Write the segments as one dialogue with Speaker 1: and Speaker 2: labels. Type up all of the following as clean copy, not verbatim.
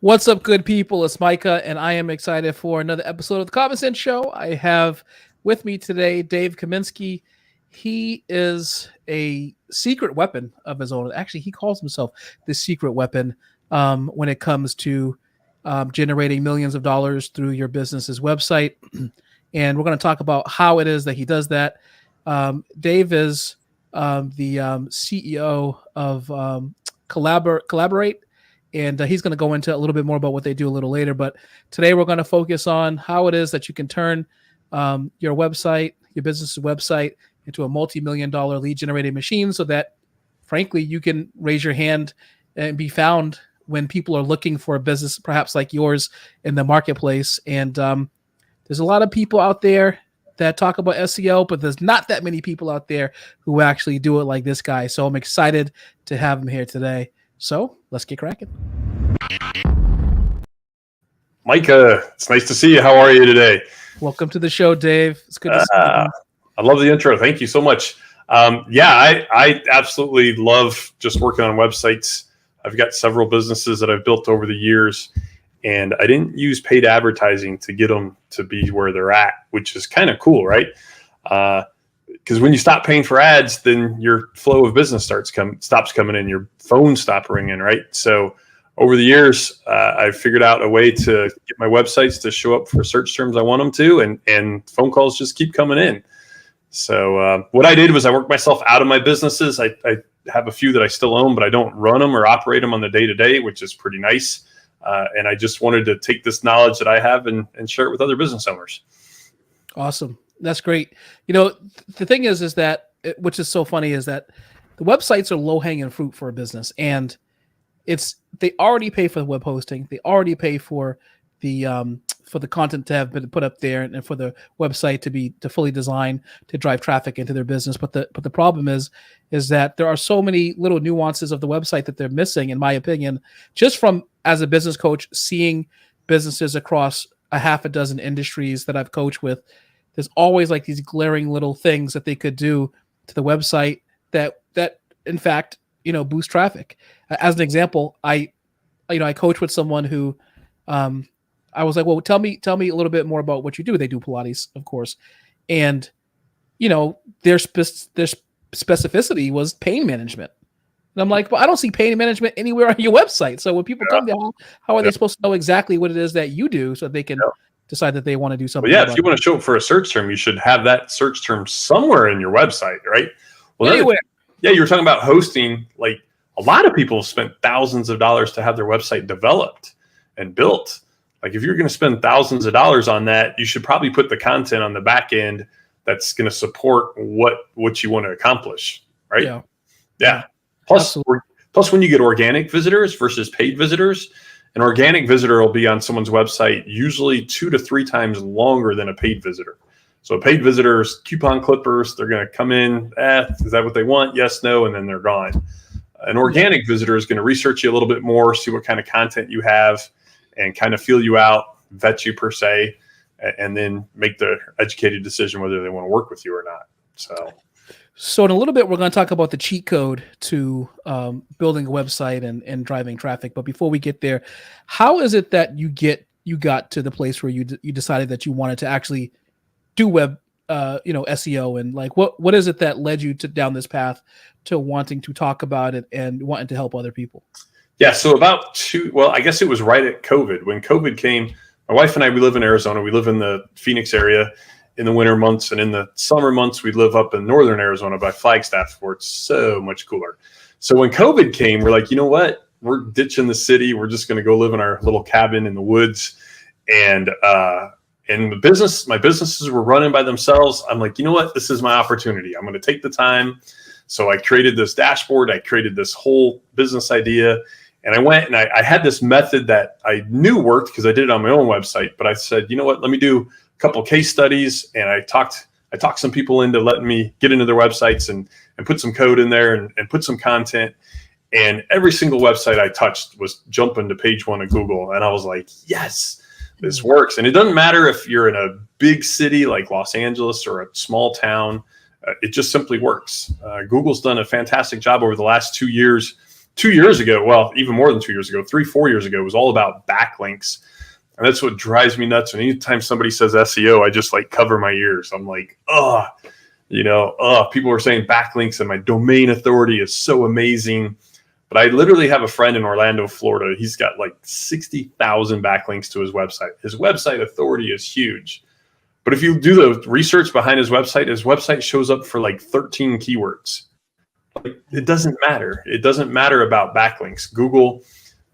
Speaker 1: What's up, good people? It's Micah, and I am excited for another episode of the Common Sense Show. I have with me today Dave Kaminsky. He is a secret weapon of his own. Actually, he calls himself the secret weapon when it comes to generating millions of dollars through your business's website. And we're going to talk about how it is that he does that. Dave is the CEO of Collaborate. And he's going to go into a little bit more about what they do a little later. But today we're going to focus on how it is that you can turn your website, your business's website, into a multi-million-dollar lead-generating machine so that, frankly, you can raise your hand and be found when people are looking for a business, perhaps like yours, in the marketplace. And there's a lot of people out there that talk about SEO, but there's not that many people out there who actually do it like this guy. So I'm excited to have him here today. So let's get cracking.
Speaker 2: Micah, it's nice to see you. How are you today?
Speaker 1: Welcome to the show, Dave. It's good to see you.
Speaker 2: I love the intro. Thank you so much. I absolutely love just working on websites. I've got several businesses that I've built over the years, and I didn't use paid advertising to get them to be where they're at, which is kind of cool, right? Because when you stop paying for ads, then your flow of business stops coming in. Your phone stops ringing, right? So over the years, I figured out a way to get my websites to show up for search terms I want them to, and phone calls just keep coming in. So what I did was I worked myself out of my businesses. I have a few that I still own, but I don't run them or operate them on the day-to-day, which is pretty nice. And I just wanted to take this knowledge that I have and share it with other business owners.
Speaker 1: Awesome. That's great. You know, the thing is that, which is so funny, is that the websites are low hanging fruit for a business, and they already pay for the web hosting. They already pay for the content to have been put up there, and for the website to fully design to drive traffic into their business. But the problem is that there are so many little nuances of the website that they're missing, in my opinion, just from, as a business coach, seeing businesses across a half a dozen industries that I've coached with. There's always like these glaring little things that they could do to the website that in fact, boost traffic. As an example, I coach with someone who, I was like, well, tell me a little bit more about what you do. They do Pilates, of course. And, their specificity was pain management. And I'm like, well, I don't see pain management anywhere on your website. So when people come there, how are they supposed to know exactly what it is that you do so they can decide that they want to do something?
Speaker 2: Well, if you want to show up for a search term, you should have that search term somewhere in your website, right? Well,
Speaker 1: anywhere.
Speaker 2: You were talking about hosting. Like, a lot of people spent thousands of dollars to have their website developed and built. Like, if you're going to spend thousands of dollars on that, you should probably put the content on the back end that's going to support what you want to accomplish, right? Yeah. Plus, when you get organic visitors versus paid visitors, an organic visitor will be on someone's website usually 2 to 3 times longer than a paid visitor. So a paid visitor is coupon clippers. They're going to come in, is that what they want? Yes, no, and then they're gone. An organic visitor is going to research you a little bit more, see what kind of content you have, and kind of feel you out, vet you per se, and then make the educated decision whether they want to work with you or not. So
Speaker 1: in a little bit, we're going to talk about the cheat code to building a website and driving traffic. But before we get there, how is it that you got to the place where you decided that you wanted to actually do web, SEO, and like what is it that led you down this path to wanting to talk about it and wanting to help other people?
Speaker 2: Yeah, so I guess it was right at COVID. When COVID came, my wife and I, we live in Arizona. We live in the Phoenix area in the winter months, and in the summer months, we live up in northern Arizona by Flagstaff, where it's so much cooler. So when COVID came, we're like, you know what? We're ditching the city. We're just going to go live in our little cabin in the woods. And my businesses were running by themselves. I'm like, you know what? This is my opportunity. I'm going to take the time. So I created this dashboard. I created this whole business idea. And I went and I had this method that I knew worked because I did it on my own website. But I said, you know what? Let me do a couple of case studies. And I talked some people into letting me get into their websites and put some code in there and put some content. And every single website I touched was jumping to page 1 of Google. And I was like, yes, this works. And it doesn't matter if you're in a big city like Los Angeles or a small town. It just simply works. Google's done a fantastic job over the last 2 years 2 years ago, well, even more than 2 years ago, 3, 4 years ago, it was all about backlinks. And that's what drives me nuts. And anytime somebody says SEO, I just like cover my ears. I'm like, people are saying backlinks and my domain authority is so amazing. But I literally have a friend in Orlando, Florida. He's got like 60,000 backlinks to his website. His website authority is huge. But if you do the research behind his website shows up for like 13 keywords. Like, it doesn't matter. It doesn't matter about backlinks. Google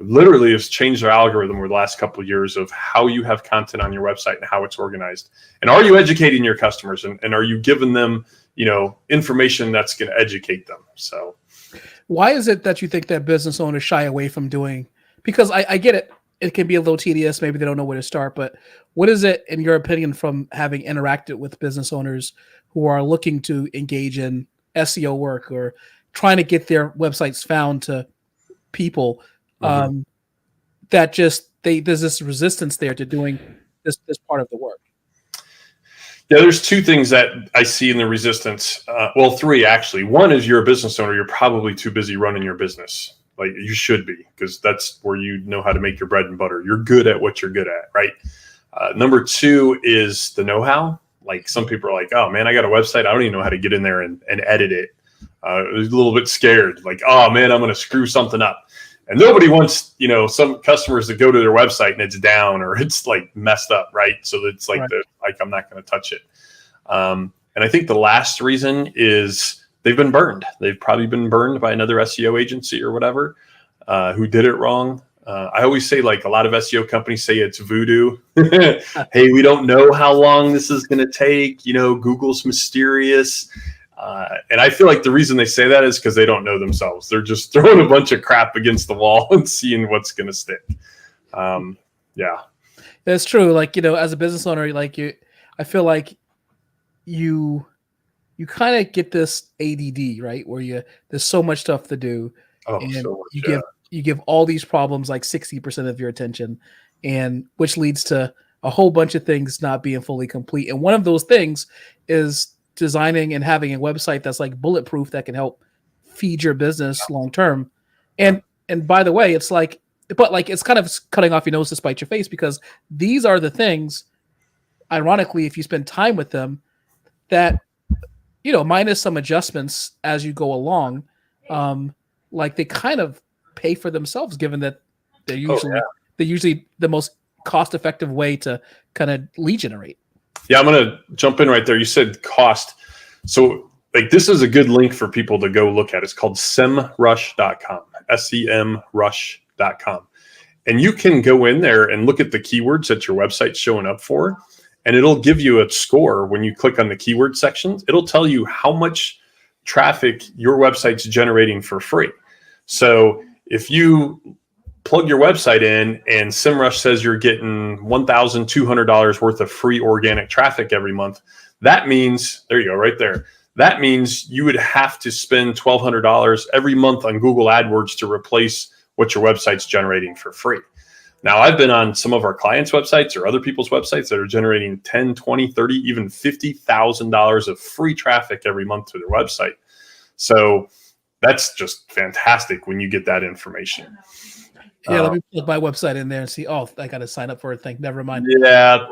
Speaker 2: literally has changed their algorithm over the last couple of years of how you have content on your website and how it's organized. And are you educating your customers and are you giving them, information that's going to educate them? So
Speaker 1: why is it that you think that business owners shy away from doing? Because I get it. It can be a little tedious. Maybe they don't know where to start. But what is it, in your opinion, from having interacted with business owners who are looking to engage in SEO work or trying to get their websites found to people, that there's this resistance there to doing this part of the work?
Speaker 2: Yeah, there's two things that I see in the resistance. Three actually. One is you're a business owner. You're probably too busy running your business. Like you should be, because that's where you know how to make your bread and butter. You're good at what you're good at, right? Number two is the know-how. Like some people are like, oh man, I got a website. I don't even know how to get in there and edit it. I was a little bit scared. Like, oh man, I'm going to screw something up. And nobody wants, some customers to go to their website and it's down or it's like messed up, right? So it's like, I'm not going to touch it. And I think the last reason is they've been burned. They've probably been burned by another SEO agency or whatever who did it wrong. I always say, like, a lot of SEO companies say it's voodoo. Hey, we don't know how long this is going to take. Google's mysterious. And I feel like the reason they say that is because they don't know themselves. They're just throwing a bunch of crap against the wall and seeing what's going to stick. Yeah.
Speaker 1: That's true. Like, as a business owner, I feel like you kind of get this ADD, right? Where there's so much stuff to do.
Speaker 2: Oh,
Speaker 1: and
Speaker 2: so much,
Speaker 1: you give all these problems like 60% of your attention, and which leads to a whole bunch of things not being fully complete. And one of those things is designing and having a website that's like bulletproof that can help feed your business long term. And by the way, it's kind of cutting off your nose to spite your face, because these are the things, ironically, if you spend time with them, that minus some adjustments as you go along, they kind of pay for themselves, given that they're usually the most cost-effective way to kind of lead generate.
Speaker 2: Yeah, I'm going to jump in right there. You said cost. So this is a good link for people to go look at. It's called semrush.com, semrush.com. And you can go in there and look at the keywords that your website's showing up for, and it'll give you a score when you click on the keyword sections. It'll tell you how much traffic your website's generating for free. So if you plug your website in and SEMrush says you're getting $1,200 worth of free organic traffic every month, that means, there you go, right there. That means you would have to spend $1,200 every month on Google AdWords to replace what your website's generating for free. Now, I've been on some of our clients' websites or other people's websites that are generating $10, $20, $30, even $50,000 of free traffic every month to their website. So that's just fantastic when you get that information.
Speaker 1: Yeah, let me put my website in there and see. Oh, I got to sign up for a thing. Never mind.
Speaker 2: Yeah,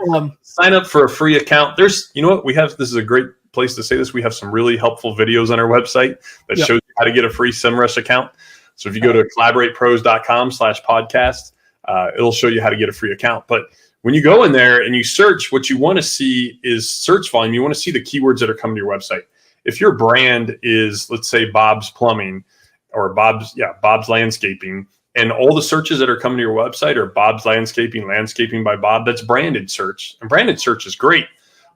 Speaker 2: sign up for a free account. There's, this is a great place to say this. We have some really helpful videos on our website that shows you how to get a free SEMrush account. So if you go to collaboratepros.com/podcast, it'll show you how to get a free account. But when you go in there and you search, what you want to see is search volume. You want to see the keywords that are coming to your website. If your brand is, let's say, Bob's Plumbing or Bob's Landscaping, and all the searches that are coming to your website are Bob's Landscaping, Landscaping by Bob, that's branded search. And branded search is great.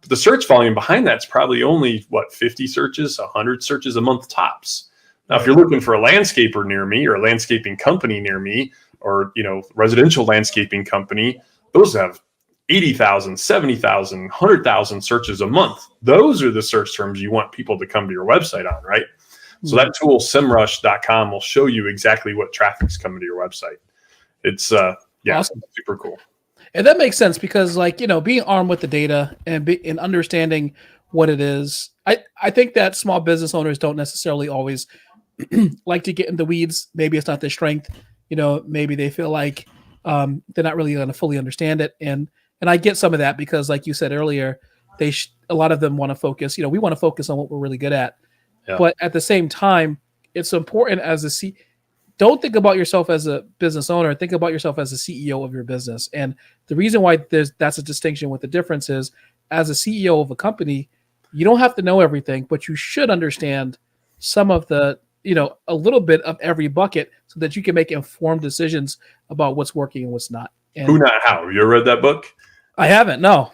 Speaker 2: But the search volume behind that's probably only, 50 searches, 100 searches a month tops. Now, if you're looking for a landscaper near me or a landscaping company near me or, residential landscaping company, those have 80,000, 70,000, 100,000 searches a month. Those are the search terms you want people to come to your website on, right? So that tool, semrush.com, will show you exactly what traffic's coming to your website. It's, awesome. Super cool.
Speaker 1: And that makes sense because, being armed with the data and understanding what it is, I think that small business owners don't necessarily always like to get in the weeds. Maybe it's not their strength. Maybe they feel like they're not really going to fully understand it. And I get some of that because, like you said earlier, a lot of them want to focus. We want to focus on what we're really good at. Yeah. But at the same time, it's important don't think about yourself as a business owner. Think about yourself as a CEO of your business. And the reason why that's a distinction with the difference is, as a CEO of a company, you don't have to know everything, but you should understand some of the, a little bit of every bucket so that you can make informed decisions about what's working and what's not. And
Speaker 2: Who, Not How. You ever read that book?
Speaker 1: I haven't, no.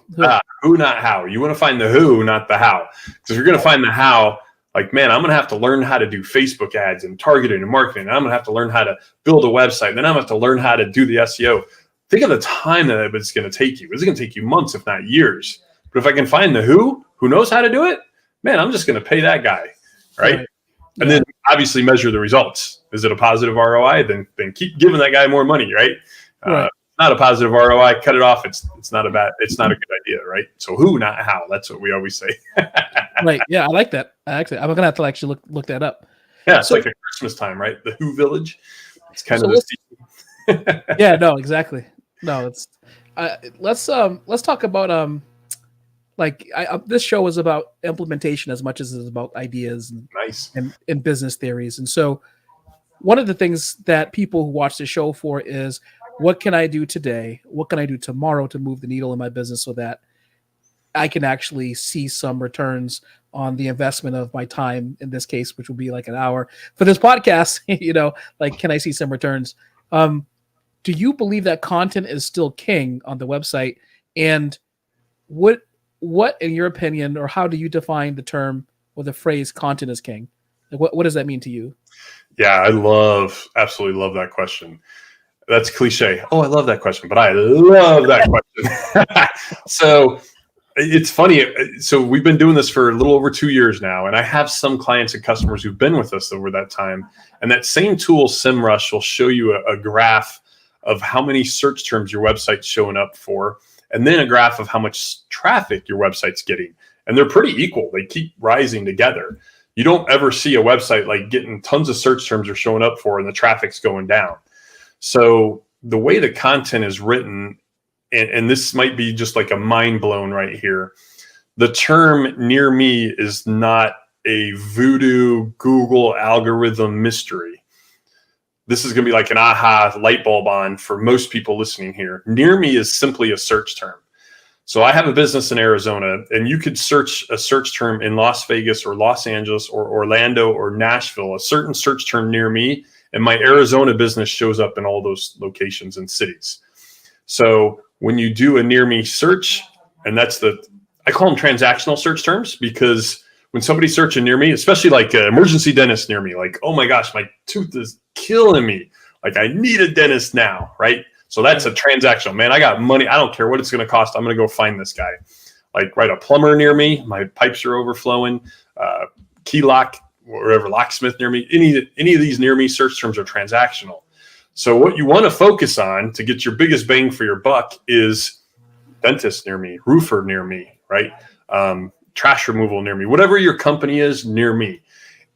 Speaker 2: Who, Not How. You want to find the who, not the how. Because if you're going to find the how, like, man, I'm going to have to learn how to do Facebook ads and targeting and marketing. And I'm going to have to learn how to build a website. Then I'm going to have to learn how to do the SEO. Think of the time that it's going to take you. It's going to take you months, if not years. But if I can find the who knows how to do it, man, I'm just going to pay that guy, right? And then obviously measure the results. Is it a positive ROI? Then keep giving that guy more money, right? Not a positive ROI, cut it off. It's not a good idea, right? So who, not how. That's what we always say.
Speaker 1: Right. Yeah, I like that. I'm gonna have to actually look that up.
Speaker 2: Yeah, it's like a Christmas time, right? The Who Village. It's kind of the
Speaker 1: yeah, no, exactly. No, it's let's talk about this show is about implementation as much as it is about ideas and business theories. And so one of the things that people who watch the show for is, what can I do today? What can I do tomorrow to move the needle in my business so that I can actually see some returns on the investment of my time, in this case, which will be like an hour for this podcast, can I see some returns? Do you believe that content is still king on the website? And what in your opinion, or how do you define the term or the phrase content is king? Like, what does that mean to you?
Speaker 2: Yeah, absolutely love that question. That's cliche. Oh, I love that question, but I love that question. So it's funny. So we've been doing this for a little over 2 years now, and I have some clients and customers who've been with us over that time. And that same tool, SEMrush, will show you a graph of how many search terms your website's showing up for, and then a graph of how much traffic your website's getting. And they're pretty equal. They keep rising together. You don't ever see a website like getting tons of search terms are showing up for and the traffic's going down. So the way the content is written, and this might be just like a mind blown right here, the term near me is not a voodoo Google algorithm mystery. This is going to be like an aha light bulb on for most people listening here. Near me is simply a search term. So I have a business in Arizona, and you could search a search term in Las Vegas or Los Angeles or Orlando or Nashville, a certain search term near me, and my Arizona business shows up in all those locations and cities. So when you do a near me search, and I call them transactional search terms, because when somebody's searching near me, especially like an emergency dentist near me, like, oh my gosh, my tooth is killing me. Like, I need a dentist now, right? So that's a transactional. Man, I got money. I don't care what it's going to cost. I'm going to go find this guy. Like, right, a plumber near me, my pipes are overflowing, key lock, wherever, locksmith near me. Any of these near me search terms are transactional. So what you want to focus on to get your biggest bang for your buck is dentist near me, roofer near me, right? Trash removal near me, whatever your company is near me.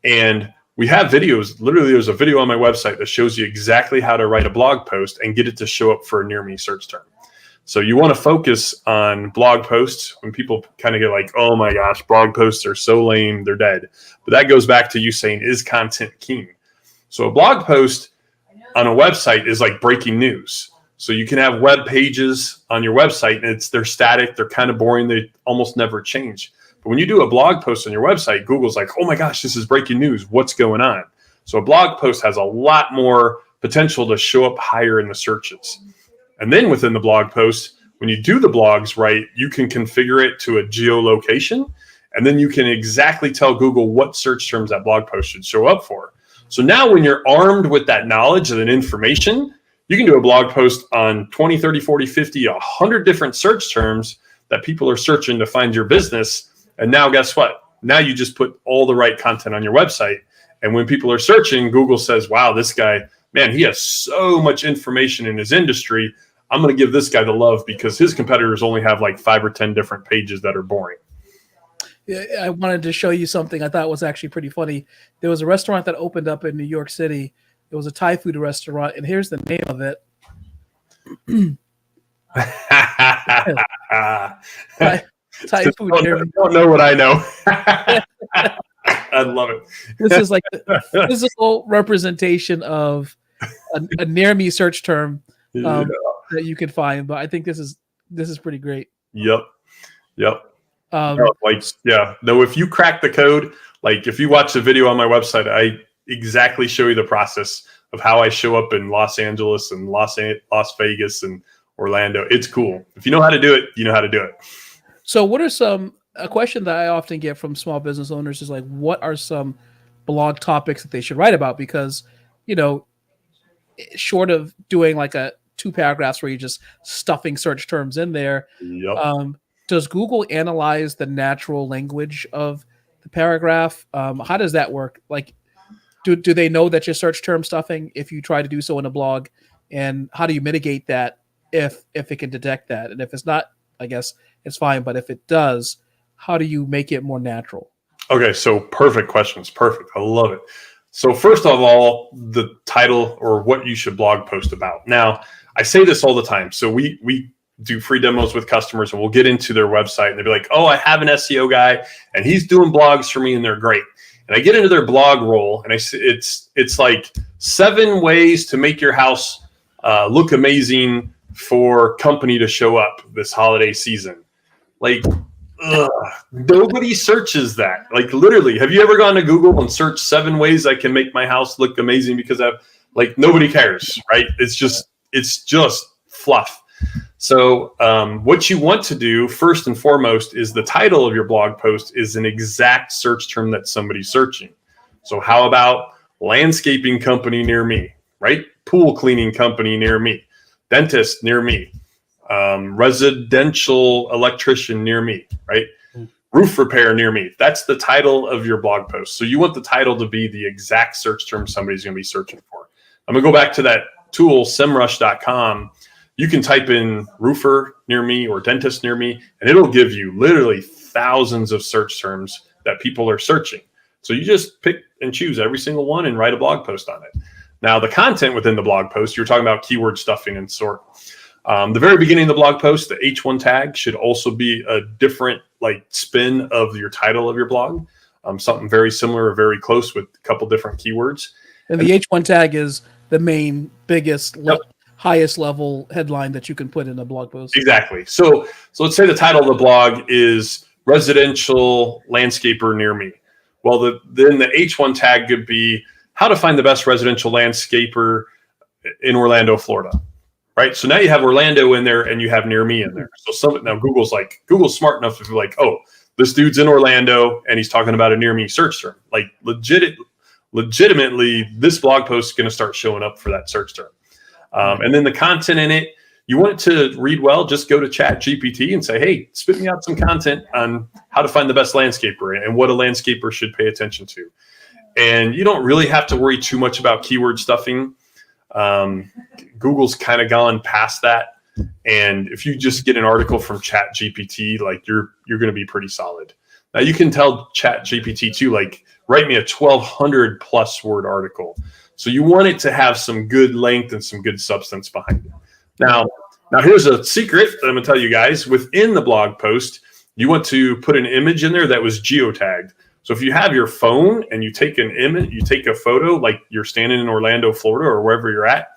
Speaker 2: And we have videos. Literally, there's a video on my website that shows you exactly how to write a blog post and get it to show up for a near me search term. So you want to focus on blog posts when people kind of get like, oh my gosh, blog posts are so lame, they're dead. But that goes back to you saying, is content king? So a blog post on a website is like breaking news. So you can have web pages on your website and they're static, they're kind of boring, they almost never change. But when you do a blog post on your website, Google's like, oh my gosh, this is breaking news. What's going on? So a blog post has a lot more potential to show up higher in the searches. And then within the blog post, when you do the blogs right, you can configure it to a geolocation. And then you can exactly tell Google what search terms that blog post should show up for. So now when you're armed with that knowledge and information, you can do a blog post on 20, 30, 40, 50, 100 different search terms that people are searching to find your business. And now guess what? Now you just put all the right content on your website. And when people are searching, Google says, wow, this guy, man, he has so much information in his industry. I'm going to give this guy the love because his competitors only have like 5 or 10 different pages that are boring.
Speaker 1: I wanted to show you something I thought was actually pretty funny. There was a restaurant that opened up in New York City. It was a Thai food restaurant, and here's the name of it. Thai food.
Speaker 2: Don't know what I know. I love it.
Speaker 1: This is like this is a whole representation of a near me search term that you can find. But I think this is pretty great.
Speaker 2: Yep. No, if you crack the code, like if you watch the video on my website, I exactly show you the process of how I show up in Los Angeles and Las Vegas and Orlando. It's cool. If you know how to do it, you know how to do it.
Speaker 1: So what are a question that I often get from small business owners is like, what are some blog topics that they should write about? Because, short of doing like 2 paragraphs where you're just stuffing search terms in there, does Google analyze the natural language of the paragraph? How does that work? Like, do they know that you're search term stuffing if you try to do so in a blog? And how do you mitigate that if it can detect that? And if it's not, I guess it's fine. But if it does, how do you make it more natural?
Speaker 2: Okay, so perfect questions. Perfect. I love it. So first of all, the title or what you should blog post about. Now, I say this all the time. So we do free demos with customers, and we'll get into their website, and they'll be like, oh, I have an SEO guy, and he's doing blogs for me, and they're great. And I get into their blog role, and I say it's like 7 ways to make your house look amazing for company to show up this holiday season. Like, nobody searches that. Like, literally, have you ever gone to Google and searched 7 ways I can make my house look amazing? Because nobody cares, right? It's just fluff. So what you want to do first and foremost is the title of your blog post is an exact search term that somebody's searching. So how about landscaping company near me, right? Pool cleaning company near me, dentist near me, residential electrician near me, right? Roof repair near me. That's the title of your blog post. So you want the title to be the exact search term somebody's going to be searching for. I'm going to go back to that tool, semrush.com. You can type in roofer near me or dentist near me, and it'll give you literally thousands of search terms that people are searching. So you just pick and choose every single one and write a blog post on it. Now, the content within the blog post, you're talking about keyword stuffing and sort. The very beginning of the blog post, the H1 tag should also be a different spin of your title of your blog. Something very similar or very close with a couple different keywords.
Speaker 1: And the H1 tag is the main, biggest, highest level headline that you can put in a blog post.
Speaker 2: Exactly. So let's say the title of the blog is residential landscaper near me. Well, then the H1 tag could be how to find the best residential landscaper in Orlando, Florida. Right. So now you have Orlando in there and you have near me in there. So now Google's smart enough to be like, oh, this dude's in Orlando and he's talking about a near me search term. Like legitimately, this blog post is going to start showing up for that search term. And then the content in it, you want it to read well, just go to ChatGPT and say, hey, spit me out some content on how to find the best landscaper and what a landscaper should pay attention to. And you don't really have to worry too much about keyword stuffing. Google's kind of gone past that. And if you just get an article from ChatGPT, you're going to be pretty solid. Now you can tell ChatGPT too, write me a 1,200 plus word article. So you want it to have some good length and some good substance behind it. Now here's a secret that I'm going to tell you guys. Within the blog post, you want to put an image in there that was geotagged. So if you have your phone and you take an image, you take a photo, like you're standing in Orlando, Florida, or wherever you're at,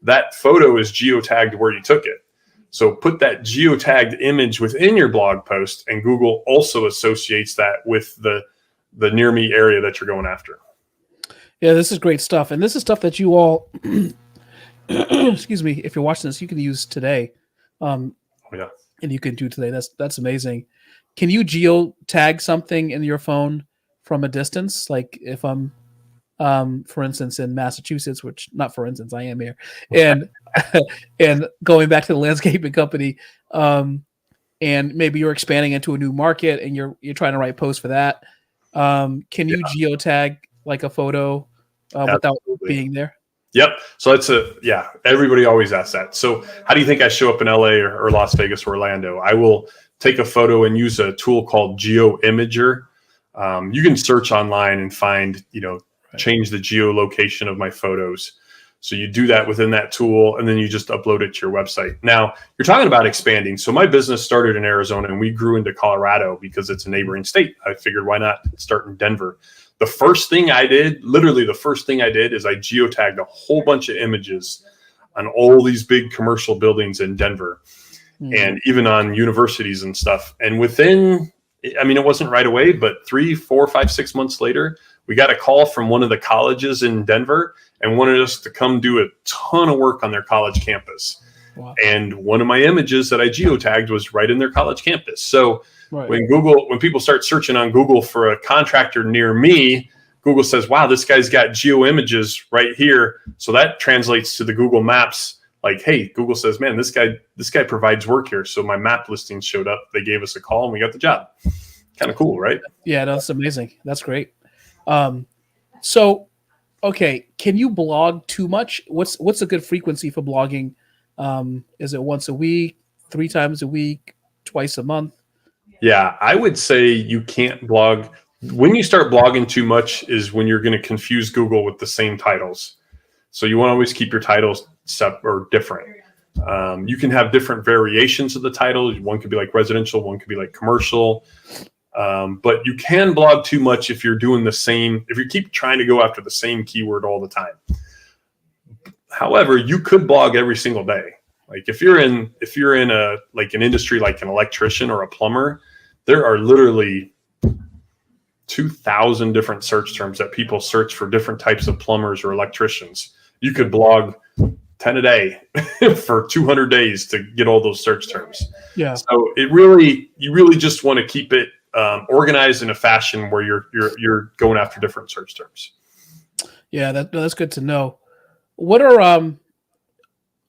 Speaker 2: that photo is geotagged where you took it. So put that geotagged image within your blog post, and Google also associates that with the near me area that you're going after.
Speaker 1: Yeah, this is great stuff. And this is stuff that you all, excuse me, if you're watching this, you can use today. And you can do today. That's amazing. Can you geotag something in your phone from a distance? Like if I'm, for instance, in Massachusetts, which not for instance, I am here, and going back to the landscaping company, and maybe you're expanding into a new market and you're trying to write posts for that. Can you geotag like a photo without being there?
Speaker 2: Yep. So everybody always asks that. So how do you think I show up in LA or Las Vegas or Orlando? I will take a photo and use a tool called GeoImager. You can search online and find, change the geolocation of my photos. So you do that within that tool, and then you just upload it to your website. Now, you're talking about expanding. So my business started in Arizona, and we grew into Colorado because it's a neighboring state. I figured, why not start in Denver? The first thing I did, literally the first thing I did, is I geotagged a whole bunch of images on all these big commercial buildings in Denver, and even on universities and stuff. And within, it wasn't right away, but 3, 4, 5, 6 months later, we got a call from one of the colleges in Denver and wanted us to come do a ton of work on their college campus. Wow. And one of my images that I geotagged was right in their college campus. So when people start searching on Google for a contractor near me, Google says, wow, this guy's got geo images right here. So that translates to the Google Maps. Like, hey, Google says, man, this guy provides work here. So my map listings showed up. They gave us a call and we got the job. Kind of cool, right? Yeah,
Speaker 1: that's amazing. That's great. So, okay, can you blog too much? What's a good frequency for blogging? Is it once a week, 3 times a week, twice a month?
Speaker 2: Yeah, I would say you can't blog. When you start blogging too much is when you're going to confuse Google with the same titles. So you want to always keep your titles different. You can have different variations of the title. One could be like residential, one could be like commercial. But you can blog too much if you're doing if you keep trying to go after the same keyword all the time. However, you could blog every single day. Like if you're in an industry like an electrician or a plumber, there are literally 2,000 different search terms that people search for different types of plumbers or electricians. You could blog 10 a day for 200 days to get all those search terms.
Speaker 1: Yeah.
Speaker 2: So you really just want to keep it organized in a fashion where you're going after different search terms.
Speaker 1: Yeah, that's good to know. What are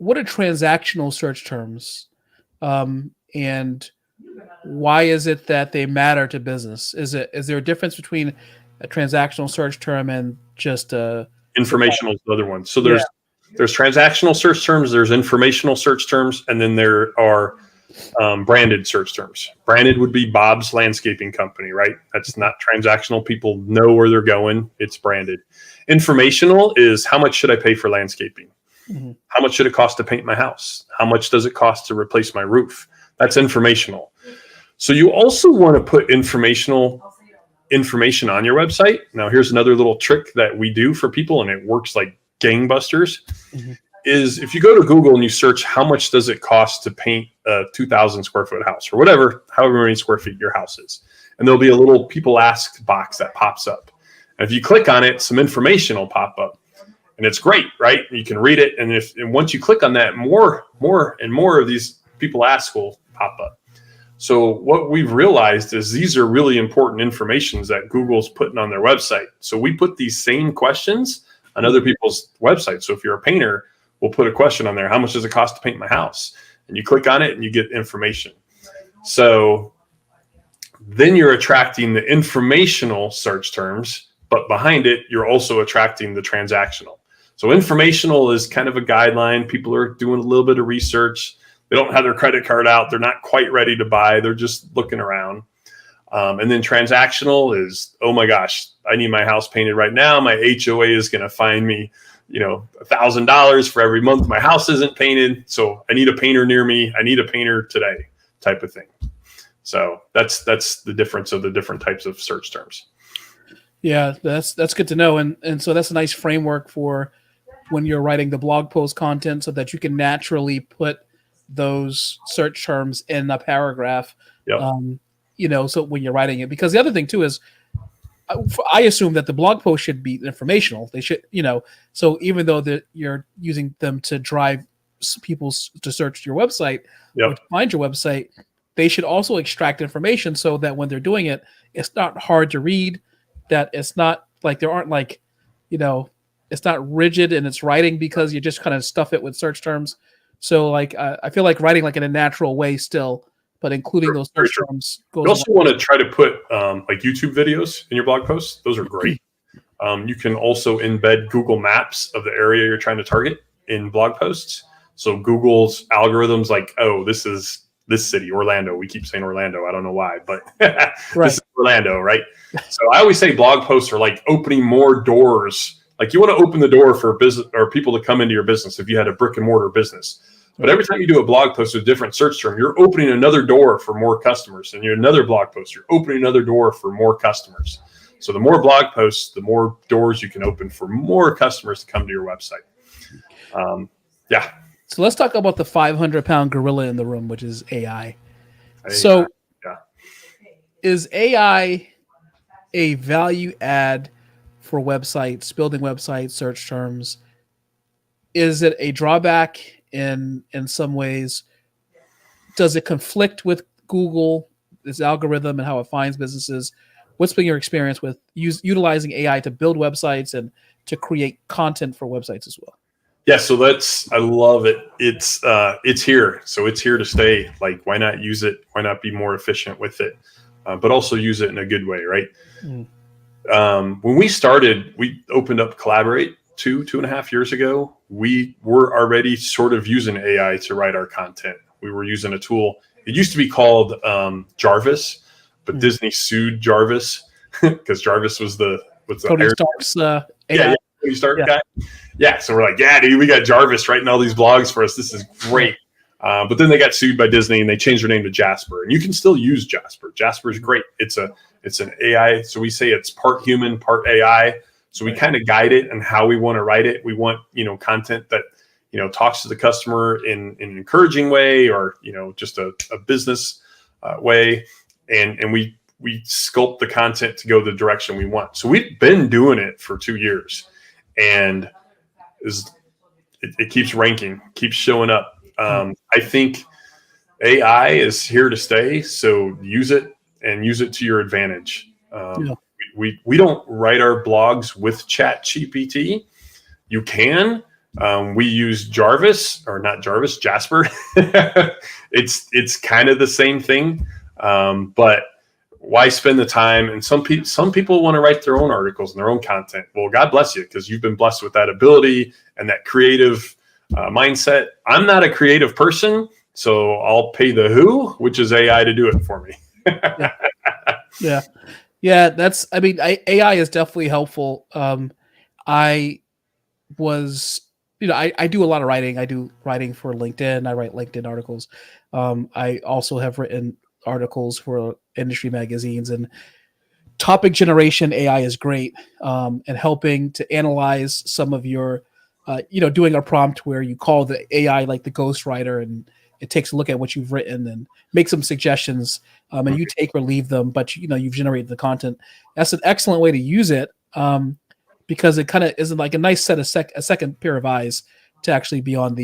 Speaker 1: transactional search terms, and why is it that they matter to business? Is there a difference between a transactional search term and just
Speaker 2: informational is the other one? So there's transactional search terms, there's informational search terms, and then there are branded search terms. Branded would be Bob's Landscaping Company, right? That's not transactional. People know where they're going. It's branded. Informational is how much should I pay for landscaping? Mm-hmm. How much should it cost to paint my house? How much does it cost to replace my roof? That's informational. So you also want to put information on your website. Now, here's another little trick that we do for people, and it works like gangbusters. Mm-hmm. Is if you go to Google and you search how much does it cost to paint a 2,000 square foot house or however many square feet your house is, and there'll be a little people ask box that pops up. And if you click on it, some information will pop up, and it's great, right? You can read it, and once you click on that, more and more of these people ask will pop up. So what we've realized is these are really important informations that Google's putting on their website. So we put these same questions on other people's websites. So if you're a painter, we'll put a question on there. How much does it cost to paint my house? And you click on it and you get information. So then you're attracting the informational search terms, but behind it, you're also attracting the transactional. So informational is kind of a guideline. People are doing a little bit of research. They don't have their credit card out. They're not quite ready to buy. They're just looking around. And then transactional is, oh my gosh, I need my house painted right now. My HOA is going to fine me, $1,000 for every month my house isn't painted. So I need a painter near me. I need a painter today, type of thing. So that's the difference of the different types of search terms.
Speaker 1: Yeah, that's good to know. And so that's a nice framework for when you're writing the blog post content so that you can naturally put those search terms in a paragraph.
Speaker 2: Yep.
Speaker 1: So when you're writing it, because the other thing too is I assume that the blog post should be informational. They should, so even though you're using them to drive people to search your website,
Speaker 2: yep,
Speaker 1: or to find your website, they should also extract information so that when they're doing it, it's not hard to read, that it's not like there aren't like, it's not rigid in its writing because you just kind of stuff it with search terms. So like, I feel like writing like in a natural way still, but including those search terms.
Speaker 2: You also want to try to put like YouTube videos in your blog posts. Those are great. You can also embed Google Maps of the area you're trying to target in blog posts. So Google's algorithms like, oh, this is this city, Orlando. We keep saying Orlando. I don't know why, but
Speaker 1: Right.
Speaker 2: this is Orlando, right? So I always say blog posts are like opening more doors. Like you want to open the door for business or people to come into your business if you had a brick and mortar business. But every time you do a blog post with a different search term, you're opening another door for more customers. And you're another blog post, you're opening another door for more customers. So the more blog posts, the more doors you can open for more customers to come to your website. Yeah.
Speaker 1: So let's talk about the 500-pound gorilla in the room, which is AI. Is AI a value add for websites, building websites, search terms? Is it a drawback in some ways? Does it conflict with Google, its algorithm and how it finds businesses? What's been your experience with utilizing AI to build websites and to create content for websites as well?
Speaker 2: Yeah, so I love it. It's here. So it's here to stay. Like, why not use it? Why not be more efficient with it? But also use it in a good way, right? When we started, we opened up Collaborate 2.5 years ago. We were already sort of using AI to write our content. We were using a tool. It used to be called Jarvis, but Disney sued Jarvis because Jarvis was
Speaker 1: Tony Stark's AI.
Speaker 2: Yeah, Tony Stark guy. Yeah, so we're like, yeah, dude, we got Jarvis writing all these blogs for us. This is great. But then they got sued by Disney and they changed their name to Jasper. And you can still use Jasper. Jasper is great. It's an AI. So we say it's part human, part AI. So we kind of guide it and how we want to write it. We want, content that, talks to the customer in an encouraging way or, just a business way. And we sculpt the content to go the direction we want. So we've been doing it for 2 years and it keeps ranking, keeps showing up. I think AI is here to stay. So use it and use it to your advantage. We don't write our blogs with ChatGPT. You can. We use Jarvis or not Jarvis, Jasper. It's kind of the same thing, but why spend the time? And some people want to write their own articles and their own content. Well, God bless you because you've been blessed with that ability and that creative mindset. I'm not a creative person, so I'll pay the who, which is AI, to do it for me.
Speaker 1: Yeah. AI is definitely helpful. I do a lot of writing. I do writing for LinkedIn. I write LinkedIn articles. I also have written articles for industry magazines, and topic generation AI is great, and helping to analyze some of your, doing a prompt where you call the AI like the ghostwriter and it takes a look at what you've written and make some suggestions, and you take or leave them, but you've generated the content. That's an excellent way to use it, because it kind of is like a nice set of a second pair of eyes to actually be on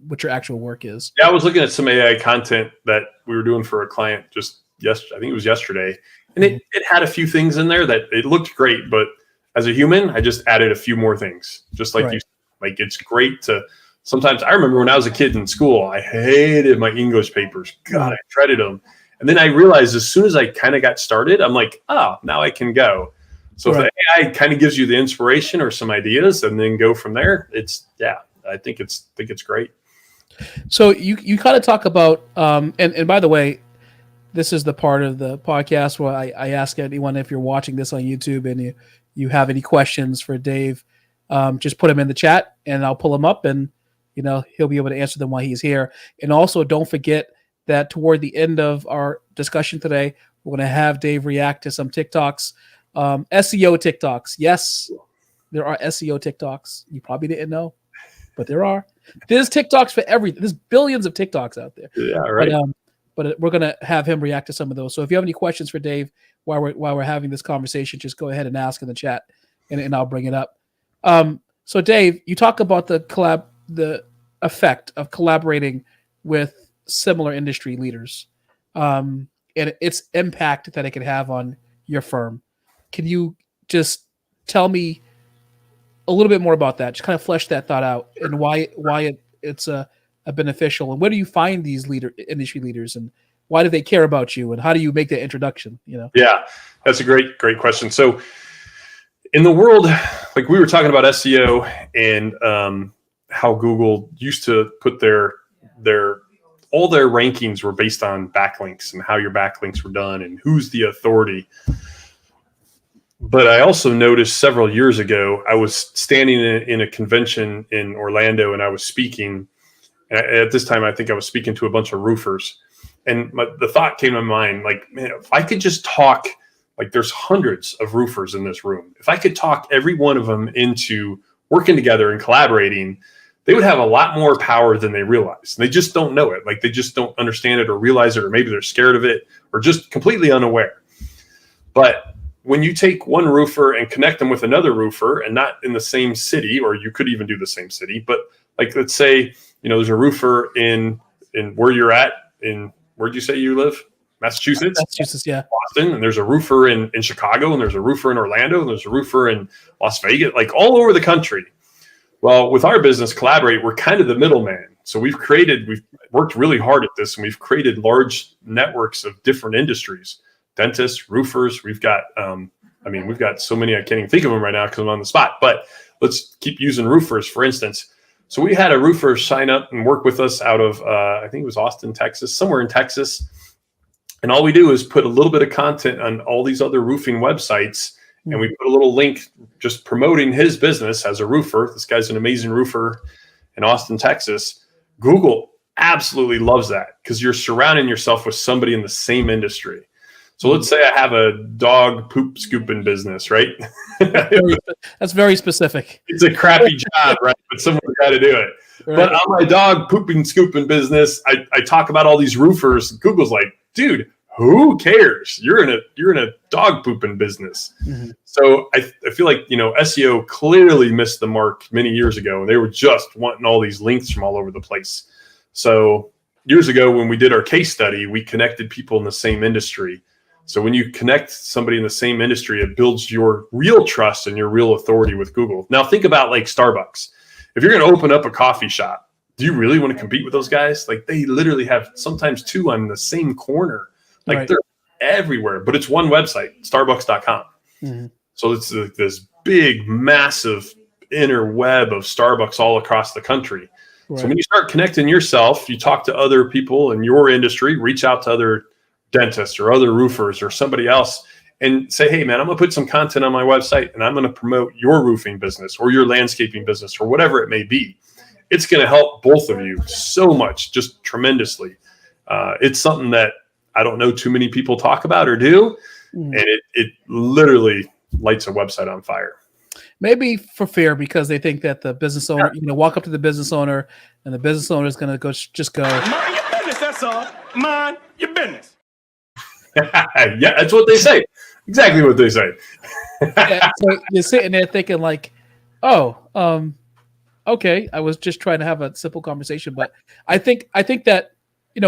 Speaker 1: what your actual work is.
Speaker 2: Yeah, I was looking at some AI content that we were doing for a client just yesterday. I think it was yesterday, and it had a few things in there that it looked great, but as a human, I just added a few more things. Just like it's great to. Sometimes I remember when I was a kid in school, I hated my English papers. God, I dreaded them. And then I realized as soon as I kind of got started, I'm like, oh, now I can go. So if the AI kind of gives you the inspiration or some ideas and then go from there, I think it's great.
Speaker 1: So you kind of talk about, and by the way, this is the part of the podcast where I ask anyone, if you're watching this on YouTube and you have any questions for Dave, just put them in the chat and I'll pull them up and he'll be able to answer them while he's here. And also don't forget that toward the end of our discussion today, we're going to have Dave react to some TikToks, SEO TikToks. Yes, there are SEO TikToks. You probably didn't know, but there are. There's TikToks for everything. There's billions of TikToks out there.
Speaker 2: Yeah, right.
Speaker 1: But we're going to have him react to some of those. So if you have any questions for Dave while we're having this conversation, just go ahead and ask in the chat, and I'll bring it up. So Dave, you talk about the effect of collaborating with similar industry leaders, and its impact that it can have on your firm. Can you just tell me a little bit more about that? Just kind of flesh that thought out and why it's a beneficial, and where do you find these industry leaders, and why do they care about you, and how do you make that introduction?
Speaker 2: Yeah, that's a great question. So in the world, like we were talking about SEO and how Google used to put their all their rankings were based on backlinks and how your backlinks were done and who's the authority. But I also noticed several years ago, I was standing in a convention in Orlando and I was speaking. At this time, I think I was speaking to a bunch of roofers. And the thought came to mind, like, man, if I could just talk, like there's hundreds of roofers in this room. If I could talk every one of them into working together and collaborating, they would have a lot more power than they realize. They just don't know it. Like they just don't understand it or realize it, or maybe they're scared of it or just completely unaware. But when you take one roofer and connect them with another roofer, and not in the same city, or you could even do the same city, but like, let's say, there's a roofer in where you're at, where'd you say you live? Massachusetts?
Speaker 1: Massachusetts, yeah.
Speaker 2: Boston, and there's a roofer in Chicago, and there's a roofer in Orlando, and there's a roofer in Las Vegas, like all over the country. Well, with our business, Collaborate, we're kind of the middleman. So we've worked really hard at this, and we've created large networks of different industries, dentists, roofers. We've got, we've got so many, I can't even think of them right now because I'm on the spot, but let's keep using roofers, for instance. So we had a roofer sign up and work with us out of, I think it was Austin, Texas, somewhere in Texas. And all we do is put a little bit of content on all these other roofing websites. And we put a little link just promoting his business as a roofer. This guy's an amazing roofer in Austin, Texas. Google absolutely loves that because you're surrounding yourself with somebody in the same industry. So let's say I have a dog poop scooping business, right?
Speaker 1: That's very specific.
Speaker 2: It's a crappy job, right? But someone's got to do it. Right. But on my dog pooping scooping business, I talk about all these roofers. Google's like, dude, who cares? You're in a dog pooping business. Mm-hmm. So I feel like, SEO clearly missed the mark many years ago. They were just wanting all these links from all over the place. So years ago, when we did our case study, we connected people in the same industry. So when you connect somebody in the same industry, it builds your real trust and your real authority with Google. Now think about like Starbucks. If you're going to open up a coffee shop, do you really want to compete with those guys? Like they literally have sometimes two on the same corner. Like right. They're everywhere, but it's one website, starbucks.com. Mm-hmm. So it's this big, massive interweb of Starbucks all across the country. Right. So when you start connecting yourself, you talk to other people in your industry, reach out to other dentists or other roofers or somebody else and say, hey man, I'm going to put some content on my website and I'm going to promote your roofing business or your landscaping business or whatever it may be. It's going to help both of you so much, just tremendously. It's something that I don't know too many people talk about or do. And it literally lights a website on fire.
Speaker 1: Maybe for fear, because they think that the business owner, walk up to the business owner and the business owner is going to go, mind your business. That's all. Mind your business.
Speaker 2: Yeah, that's what they say. Exactly what they say.
Speaker 1: So you're sitting there thinking like, okay, I was just trying to have a simple conversation. But I think that,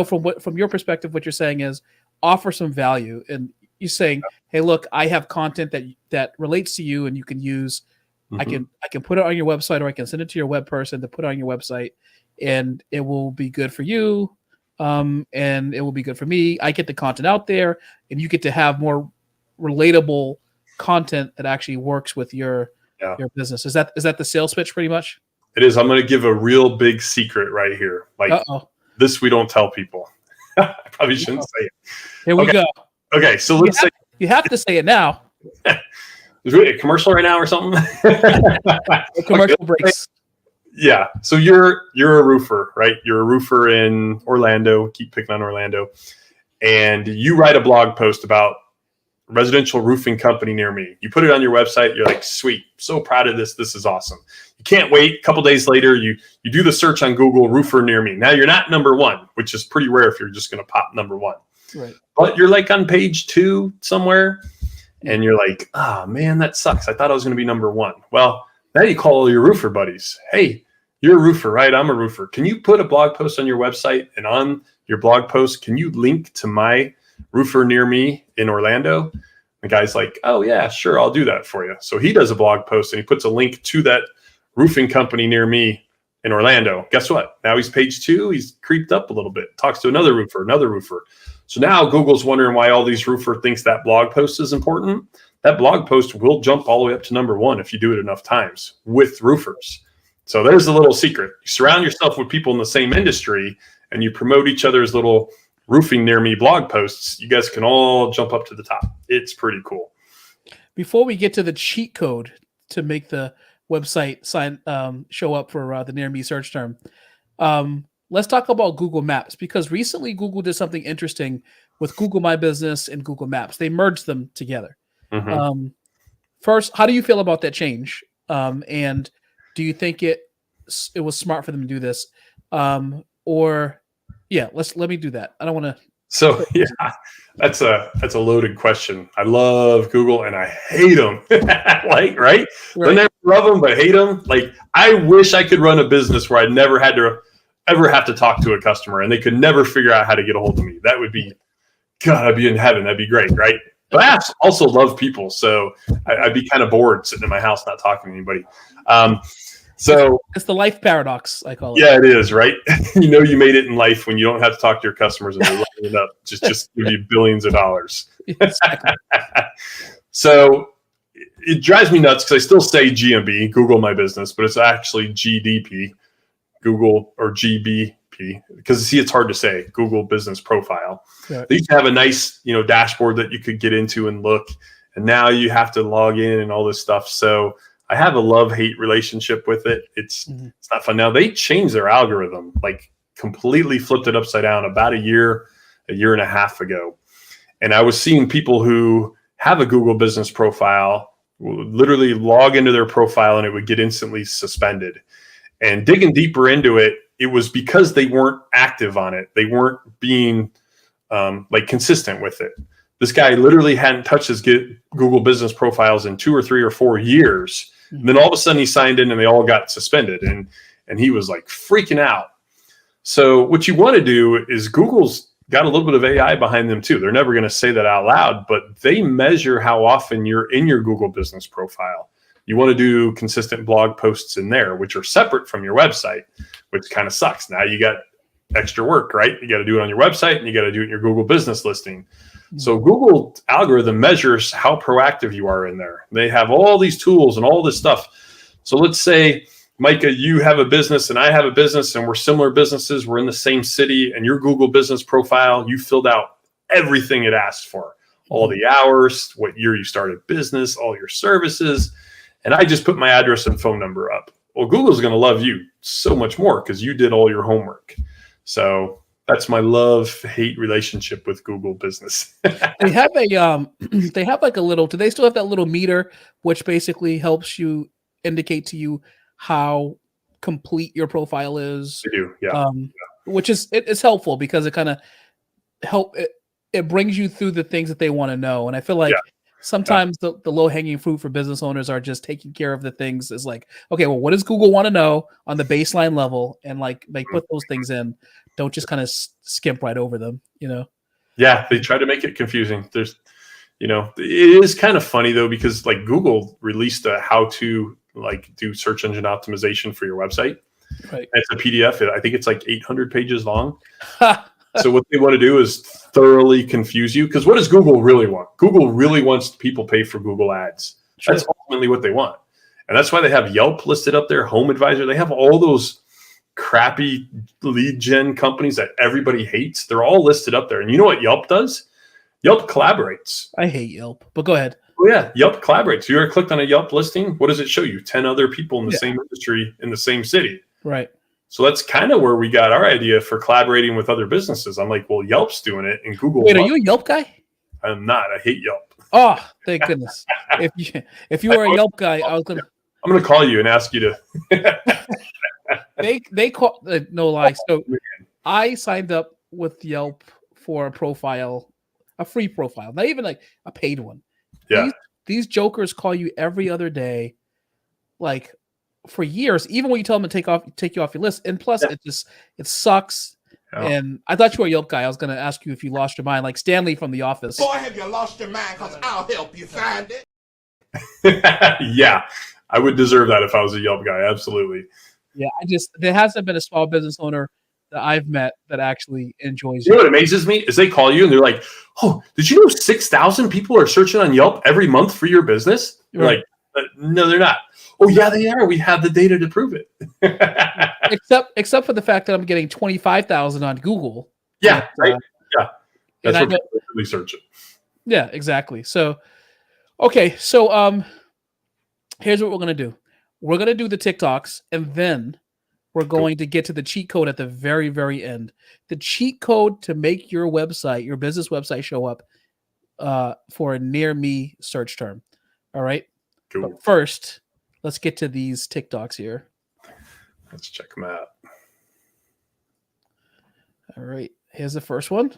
Speaker 1: from your perspective, what you're saying is offer some value. And you're saying, hey, look, I have content that relates to you and you can use. Mm-hmm. I can put it on your website, or I can send it to your web person to put it on your website, and it will be good for you. And it will be good for me. I get the content out there, and you get to have more relatable content that actually works with your business. Is that the sales pitch pretty much?
Speaker 2: It is. I'm going to give a real big secret right here. Like this, we don't tell people. I probably shouldn't say it.
Speaker 1: Here we go.
Speaker 2: Okay, so let's say
Speaker 1: you have to say it now.
Speaker 2: Is it a commercial right now or something?
Speaker 1: Commercial breaks.
Speaker 2: Yeah. So you're a roofer, right? You're a roofer in Orlando. Keep picking on Orlando. And you write a blog post about a residential roofing company near me. You put it on your website. You're like, sweet. So proud of this. This is awesome. You can't wait. A couple days later, you do the search on Google, roofer near me. Now you're not number one, which is pretty rare if you're just going to pop number one.
Speaker 1: Right.
Speaker 2: But you're like on page 2 somewhere. And you're like, oh man, that sucks. I thought I was going to be number one. Well, now you call all your roofer buddies. Hey, you're a roofer, right? I'm a roofer. Can you put a blog post on your website? And on your blog post, can you link to my roofer near me in Orlando? The guy's like, oh yeah, sure. I'll do that for you. So he does a blog post and he puts a link to that roofing company near me in Orlando. Guess what? Now he's page 2. He's creeped up a little bit, talks to another roofer. So now Google's wondering why all these roofer thinks that blog post is important. That blog post will jump all the way up to number 1 if you do it enough times with roofers. So there's a little secret. You surround yourself with people in the same industry, and you promote each other's little roofing near me blog posts, you guys can all jump up to the top. It's pretty cool.
Speaker 1: Before we get to the cheat code to make the website show up for the near me search term, let's talk about Google Maps, because recently Google did something interesting with Google My Business and Google Maps. They merged them together.
Speaker 2: Mm-hmm.
Speaker 1: First, how do you feel about that change? And do you think it was smart for them to do this? Or yeah, let me do that. I don't want to.
Speaker 2: So yeah, that's a loaded question. I love Google and I hate them. Like, right? I never love them, but hate them. Like, I wish I could run a business where I never had to ever have to talk to a customer and they could never figure out how to get a hold of me. That would be, God, I'd be in heaven. That'd be great, right? But I also love people, so I'd be kind of bored sitting in my house not talking to anybody. So
Speaker 1: it's the life paradox, I call it.
Speaker 2: Yeah, it is, right? You know, you made it in life when you don't have to talk to your customers and they're lining up just give you billions of dollars.
Speaker 1: Exactly.
Speaker 2: So it drives me nuts because I still say GMB, Google My Business, but it's actually GDP, Google, or GBP, because see, it's hard to say, Google Business Profile.
Speaker 1: Yeah.
Speaker 2: They used to have a nice, dashboard that you could get into and look, and now you have to log in and all this stuff. So I have a love-hate relationship with it. It's not fun. Now, they changed their algorithm, like completely flipped it upside down about a year and a half ago. And I was seeing people who have a Google Business Profile literally log into their profile and it would get instantly suspended. And digging deeper into it, it was because they weren't active on it. They weren't being consistent with it. This guy literally hadn't touched his Google Business Profiles in 2 or 3 or 4 years. And then all of a sudden he signed in and they all got suspended, and he was like freaking out. So what you want to do is, Google's got a little bit of AI behind them too. They're never going to say that out loud, but they measure how often you're in your Google Business Profile. You want to do consistent blog posts in there, which are separate from your website, which kind of sucks. Now you got extra work, right? You got to do it on your website and you got to do it in your Google Business listing. So Google algorithm measures how proactive you are in there. They have all these tools and all this stuff. So let's say, Micah, you have a business and I have a business and we're similar businesses. We're in the same city, and your Google Business Profile, you filled out everything it asked for. All the hours, what year you started business, all your services. And I just put my address and phone number up. Well, Google's going to love you so much more because you did all your homework. So that's my love-hate relationship with Google Business.
Speaker 1: They have they have like a little, do they still have that little meter, which basically helps you indicate to you how complete your profile is?
Speaker 2: They do, yeah.
Speaker 1: Which is, it's helpful because it kind of it brings you through the things that they want to know. And I feel like sometimes the low-hanging fruit for business owners are just taking care of the things is like, okay, well, what does Google want to know on the baseline level? And like put those things in. Don't just kind of skimp right over them, Yeah,
Speaker 2: they try to make it confusing. There's, it is kind of funny though, because like Google released a how to do search engine optimization for your website.
Speaker 1: Right.
Speaker 2: It's a PDF. I think it's like 800 pages long. So what they want to do is thoroughly confuse you. Because what does Google really want? Google really wants people pay for Google ads. Sure. That's ultimately what they want. And that's why they have Yelp listed up there, Home Advisor. They have all those crappy lead gen companies that everybody hates. They're all listed up there. And you know what Yelp does? Yelp collaborates.
Speaker 1: I hate Yelp, but go ahead.
Speaker 2: Oh yeah, Yelp collaborates. You ever clicked on a Yelp listing? What does it show you? 10 other people in the same industry in the same city.
Speaker 1: Right.
Speaker 2: So that's kind of where we got our idea for collaborating with other businesses. I'm like, well, Yelp's doing it, and Google.
Speaker 1: Wait, are you a Yelp guy?
Speaker 2: I'm not. I hate Yelp.
Speaker 1: Oh, thank goodness. If you were a Yelp guy, I'm
Speaker 2: gonna call you and ask you to.
Speaker 1: They call no lie. So I signed up with Yelp for a profile, a free profile, not even like a paid one.
Speaker 2: Yeah.
Speaker 1: These jokers call you every other day, like for years, even when you tell them to take you off your list. And plus it sucks. Yeah. And I thought you were a Yelp guy. I was going to ask you if you lost your mind, like Stanley from The Office.
Speaker 3: Boy, have you lost your mind, because I'll help you find it.
Speaker 2: Yeah, I would deserve that if I was a Yelp guy. Absolutely.
Speaker 1: Yeah, there hasn't been a small business owner that I've met that actually enjoys it.
Speaker 2: You know what amazes me is they call you and they're like, oh, did you know 6,000 people are searching on Yelp every month for your business? You're like, no, they're not. Oh yeah, they are. We have the data to prove it.
Speaker 1: except for the fact that I'm getting 25,000 on Google.
Speaker 2: Yeah,
Speaker 1: But,
Speaker 2: right. Yeah, that's
Speaker 1: and
Speaker 2: where people really search it.
Speaker 1: Yeah, exactly. So, okay, so here's what we're gonna do. We're gonna do the TikToks, and then we're going to get to the cheat code at the very, very end. The cheat code to make your website, your business website, show up for a near me search term. All right.
Speaker 2: Cool.
Speaker 1: But first, let's get to these TikToks here.
Speaker 2: Let's check them out.
Speaker 1: All right. Here's the first one.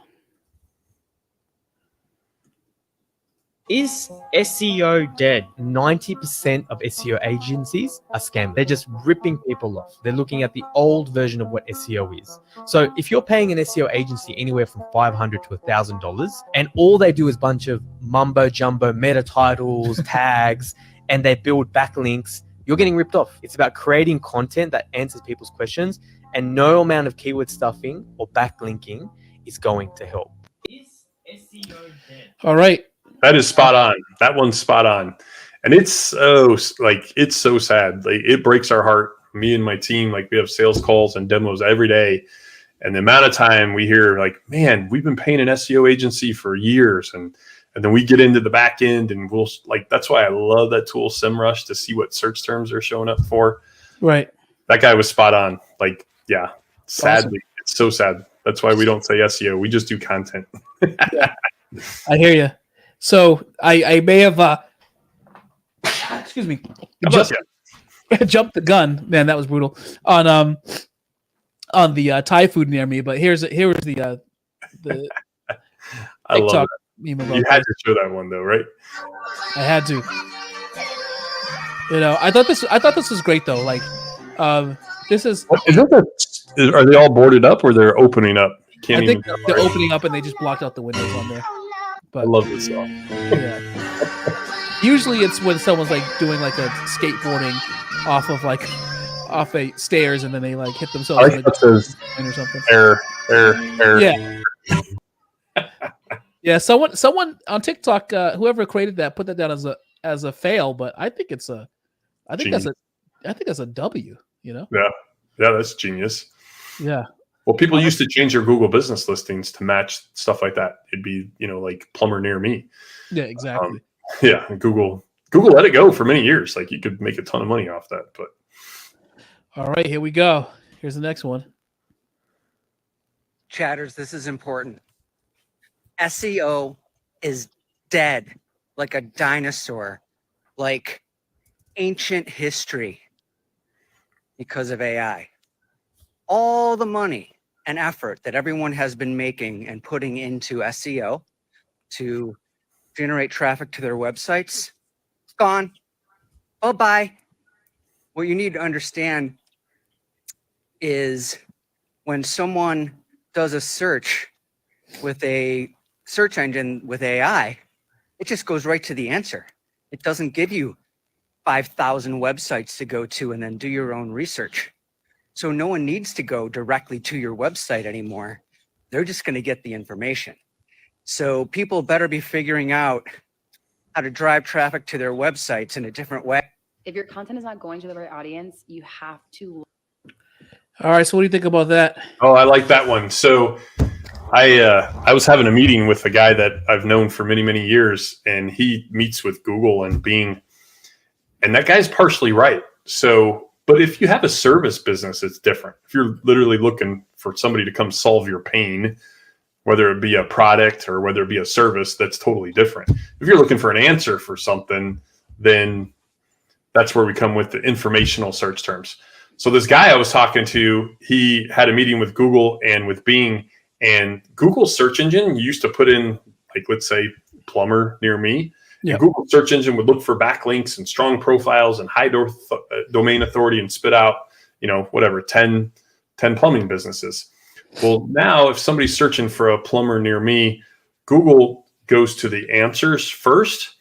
Speaker 4: Is SEO dead? 90% of SEO agencies are scam. They're just ripping people off. They're looking at the old version of what SEO is. So if you're paying an SEO agency anywhere from $500 to $1,000, and all they do is a bunch of mumbo jumbo meta titles, tags, and they build backlinks, you're getting ripped off. It's about creating content that answers people's questions, and no amount of keyword stuffing or backlinking is going to help. Is SEO dead?
Speaker 1: All right.
Speaker 2: That is spot on. That one's spot on. And it's so sad. Like, it breaks our heart. Me and my team, like, we have sales calls and demos every day. And the amount of time we hear, like, man, we've been paying an SEO agency for years. And then we get into the back end, and we'll, like, that's why I love that tool SEMrush, to see what search terms are showing up for.
Speaker 1: Right.
Speaker 2: That guy was spot on. Like, yeah, sadly,
Speaker 1: Awesome.
Speaker 2: It's so sad. That's why we don't say SEO. We just do content.
Speaker 1: I hear you. So I may have excuse me, jumped the gun. Man, that was brutal on the Thai food near me. But here was the
Speaker 2: I love
Speaker 1: TikTok
Speaker 2: it.
Speaker 1: meme about
Speaker 2: You
Speaker 1: that.
Speaker 2: had to show that one though, right?
Speaker 1: I had to. You know, I thought this was great though. Like, this is.
Speaker 2: Are they all boarded up or they're opening up? You can't
Speaker 1: I think
Speaker 2: even.
Speaker 1: they're opening up and they just blocked out the windows on there.
Speaker 2: I love this song.
Speaker 1: Yeah. Usually it's when someone's like doing like a skateboarding off a stairs, and then they like hit themselves
Speaker 2: I like that says
Speaker 1: or something.
Speaker 2: error.
Speaker 1: Yeah. Yeah. Someone on TikTok, whoever created that, put that down as a fail, but I think that's a W. You know.
Speaker 2: Yeah, that's genius.
Speaker 1: Yeah.
Speaker 2: Well, people used to change their Google business listings to match stuff like that. It'd be, like plumber near me.
Speaker 1: Yeah. Exactly.
Speaker 2: Yeah, Google let it go for many years. Like, you could make a ton of money off that. But
Speaker 1: All right, here we go. Here's the next one.
Speaker 5: Chatters, this is important. SEO is dead, like a dinosaur, like ancient history, because of AI. All the money and effort that everyone has been making and putting into SEO to generate traffic to their websites, it's gone. Bye-bye. What you need to understand is when someone does a search with a search engine with AI, it just goes right to the answer. It doesn't give you 5,000 websites to go to and then do your own research. So no one needs to go directly to your website anymore. They're just going to get the information. So people better be figuring out how to drive traffic to their websites in a different way.
Speaker 6: If your content is not going to the right audience, you have to.
Speaker 1: All right. So what do you think about that?
Speaker 2: oh, I like that one. So I was having a meeting with a guy that I've known for many, many years, and he meets with Google and Bing, and that guy's partially right. So, but if you have a service business, it's different. If you're literally looking for somebody to come solve your pain, whether it be a product or whether it be a service, that's totally different. If you're looking for an answer for something, then that's where we come with the informational search terms. So this guy I was talking to, he had a meeting with Google and with Bing, and Google search engine used to put in, like, let's say plumber near me.
Speaker 1: Yep.
Speaker 2: And Google search engine would look for backlinks and strong profiles and high domain authority and spit out, 10 plumbing businesses. Well, now if somebody's searching for a plumber near me, Google goes to the answers first,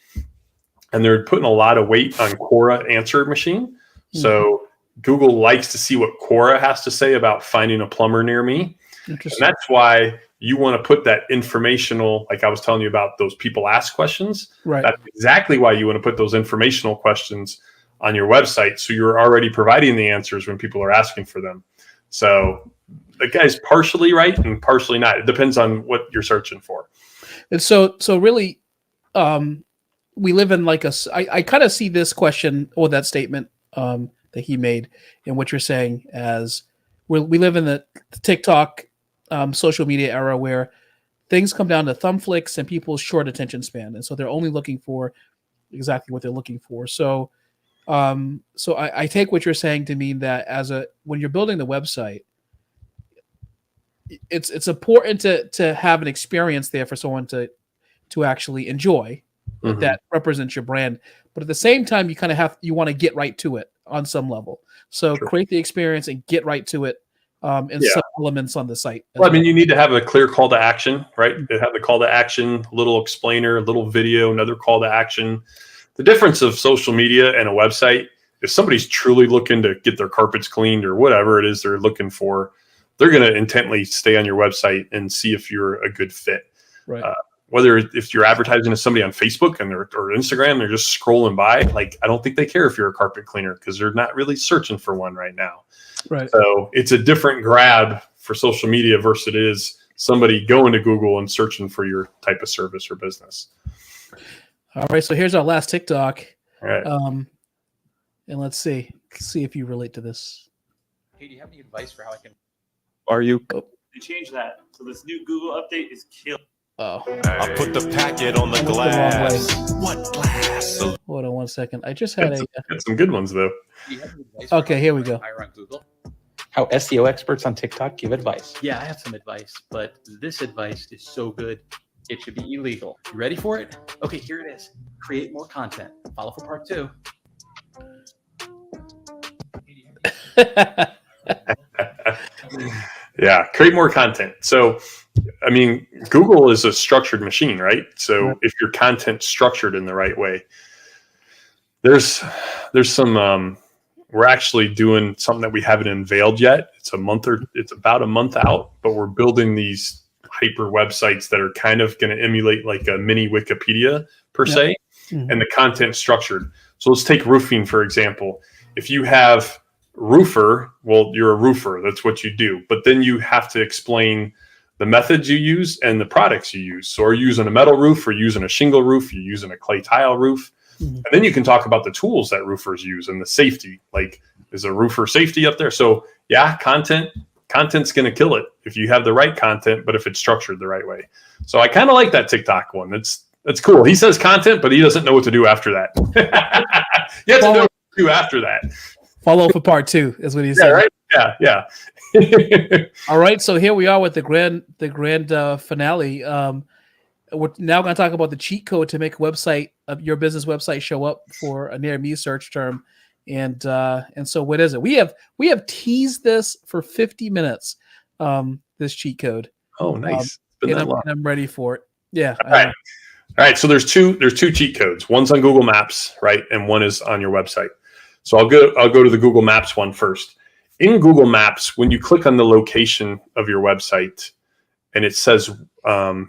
Speaker 2: and they're putting a lot of weight on Quora answer machine. So Google likes to see what Quora has to say about finding a plumber near me. And that's why you want to put that informational, like I was telling you about those people ask questions.
Speaker 1: Right.
Speaker 2: That's exactly why you want to put those informational questions on your website. So you're already providing the answers when people are asking for them. So the guy's partially right and partially not. It depends on what you're searching for.
Speaker 1: And so really, we live in like I kind of see this question or that statement that he made in what you're saying as we live in the TikTok social media era where things come down to thumb flicks and people's short attention span. And so they're only looking for exactly what they're looking for. So, I take what you're saying to mean that when you're building the website, it's important to have an experience there for someone to actually enjoy that represents your brand. But at the same time, you want to get right to it on some level. So create the experience and get right to it in some elements on the site.
Speaker 2: Well, I mean, you need to have a clear call to action, right? You have the call to action, little explainer, little video, another call to action. The difference of social media and a website, if somebody's truly looking to get their carpets cleaned or whatever it is they're looking for, they're going to intently stay on your website and see if you're a good fit.
Speaker 1: Right.
Speaker 2: Whether if you're advertising to somebody on Facebook or Instagram, they're just scrolling by. Like, I don't think they care if you're a carpet cleaner because they're not really searching for one right now.
Speaker 1: Right.
Speaker 2: So it's a different grab for social media versus it is somebody going to Google and searching for your type of service or business.
Speaker 1: All right. So here's our last TikTok.
Speaker 2: All right.
Speaker 1: And let's see if you relate to this.
Speaker 7: Hey, do you have any advice for how I can?
Speaker 8: Are you?
Speaker 9: They changed that. So this new Google update is killed.
Speaker 1: Oh,
Speaker 8: I put the packet on the
Speaker 1: I went the wrong
Speaker 8: glass.
Speaker 1: way.
Speaker 8: What glass?
Speaker 1: Hold on 1 second. I just had
Speaker 2: Got some good ones though.
Speaker 7: Do you have any advice for
Speaker 1: Okay,
Speaker 7: how
Speaker 1: here
Speaker 7: I
Speaker 1: we
Speaker 7: can
Speaker 1: go.
Speaker 7: hire on Google?
Speaker 10: How SEO experts on TikTok give advice.
Speaker 7: Yeah, I have some advice, but this advice is so good, it should be illegal. You ready for it? Okay, here it is. Create more content. Follow for part 2.
Speaker 2: Yeah, create more content. So, I mean, Google is a structured machine, right? So if your content's structured in the right way, there's some, we're actually doing something that we haven't unveiled yet. It's about a month out, but we're building these hyper websites that are kind of going to emulate like a mini Wikipedia per se, and the content structured. So let's take roofing, for example. If you have roofer, well, you're a roofer. That's what you do. But then you have to explain the methods you use and the products you use. So are you using a metal roof or using a shingle roof? You're using a clay tile roof. And then you can talk about the tools that roofers use and the safety. Like, is a roofer safety up there? So yeah, content's going to kill it if you have the right content, but if it's structured the right way. So I kind of like that TikTok one. That's cool. He says content, but he doesn't know what to do after that. You have to know what to do after that.
Speaker 1: Follow for part 2 is what he said.
Speaker 2: Right? Yeah.
Speaker 1: All right, so here we are with the grand finale. We're now going to talk about the cheat code to make your business website show up for a near me search term, and so what is it? We have teased this for 50 minutes. This cheat code.
Speaker 2: Oh, nice.
Speaker 1: And I'm ready for it. Yeah.
Speaker 2: All right. So there's two cheat codes. One's on Google Maps, right, and one is on your website. So I'll go to the Google Maps one first. In Google Maps, when you click on the location of your website, and it says the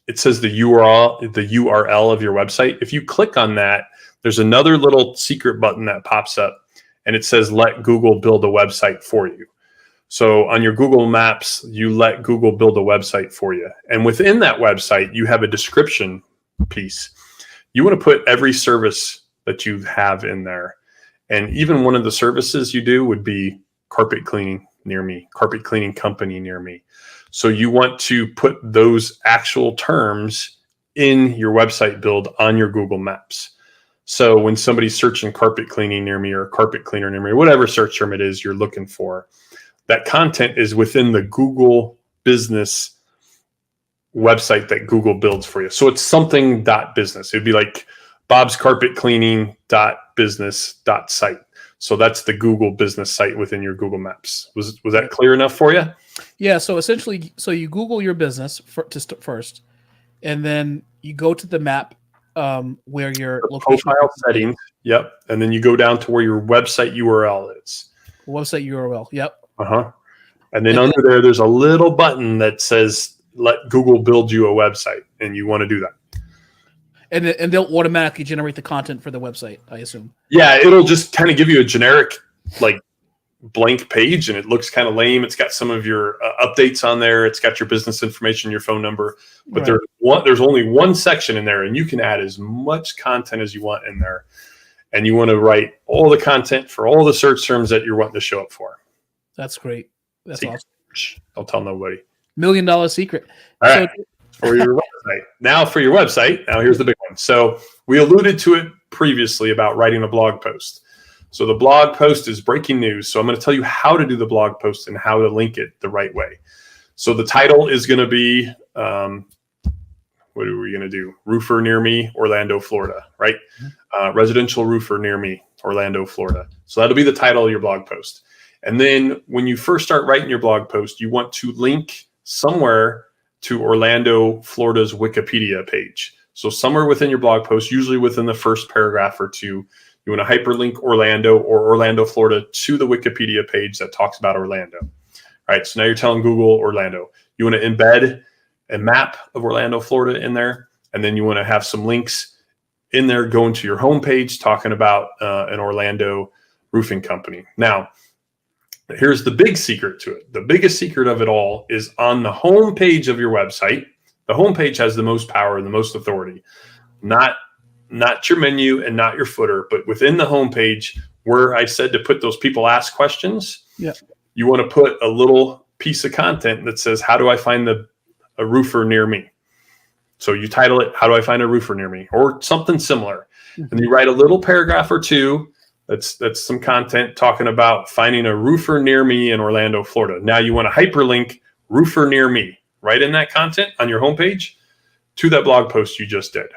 Speaker 2: URL of your website. If you click on that, there's another little secret button that pops up, and it says "Let Google build a website for you." So on your Google Maps, you let Google build a website for you, and within that website, you have a description piece. You want to put every service that you have in there. And even one of the services you do would be carpet cleaning near me, carpet cleaning company near me. So you want to put those actual terms in your website build on your Google Maps. So when somebody's searching carpet cleaning near me or carpet cleaner near me, or whatever search term it is you're looking for, that content is within the Google business website that Google builds for you. So it's something .business. It'd be like Bob's Carpet Cleaning .business.site. So that's the Google business site within your Google Maps. Was that clear enough for you?
Speaker 1: Yeah. So essentially, you Google your business first, and then you go to the map where your location
Speaker 2: profile settings. Yep. And then you go down to where your website URL is.
Speaker 1: Website URL. Yep.
Speaker 2: And then under there's a little button that says "Let Google build you a website," and you want to do that.
Speaker 1: and they'll automatically generate the content for the website, I assume.
Speaker 2: Yeah, it'll just kind of give you a generic like blank page, and it looks kind of lame. It's got some of your updates on there. It's got your business information, your phone number, but there's only one section in there, and you can add as much content as you want in there. And you want to write all the content for all the search terms that you're wanting to show up for.
Speaker 1: That's great. That's
Speaker 2: Secret.
Speaker 1: awesome.
Speaker 2: Don't tell nobody.
Speaker 1: $1 million secret.
Speaker 2: All right. For your website. Now for your website. Now here's the big one. So we alluded to it previously about writing a blog post. So the blog post is breaking news. So I'm going to tell you how to do the blog post and how to link it the right way. So the title is going to be, what are we going to do? Roofer near me, Orlando, Florida, right? Residential roofer near me, Orlando, Florida. So that'll be the title of your blog post. And then when you first start writing your blog post, you want to link somewhere to Orlando, Florida's Wikipedia page. So somewhere within your blog post, usually within the first paragraph or two, you want to hyperlink Orlando or Orlando, Florida to the Wikipedia page that talks about Orlando. All right, so now you're telling Google Orlando. You want to embed a map of Orlando, Florida in there, and then you want to have some links in there going to your homepage talking about an Orlando roofing company. Now, here's the big secret to it. The biggest secret of it all is on the homepage of your website. The homepage has the most power and the most authority, not your menu and not your footer, but within the homepage where I said to put those people ask questions.
Speaker 1: Yeah.
Speaker 2: You want to put a little piece of content that says, how do I find a roofer near me? So you title it, how do I find a roofer near me? Or something similar. And you write a little paragraph or two that's some content talking about finding a roofer near me in Orlando, Florida. Now you want to hyperlink roofer near me right in that content on your homepage to that blog post you just did.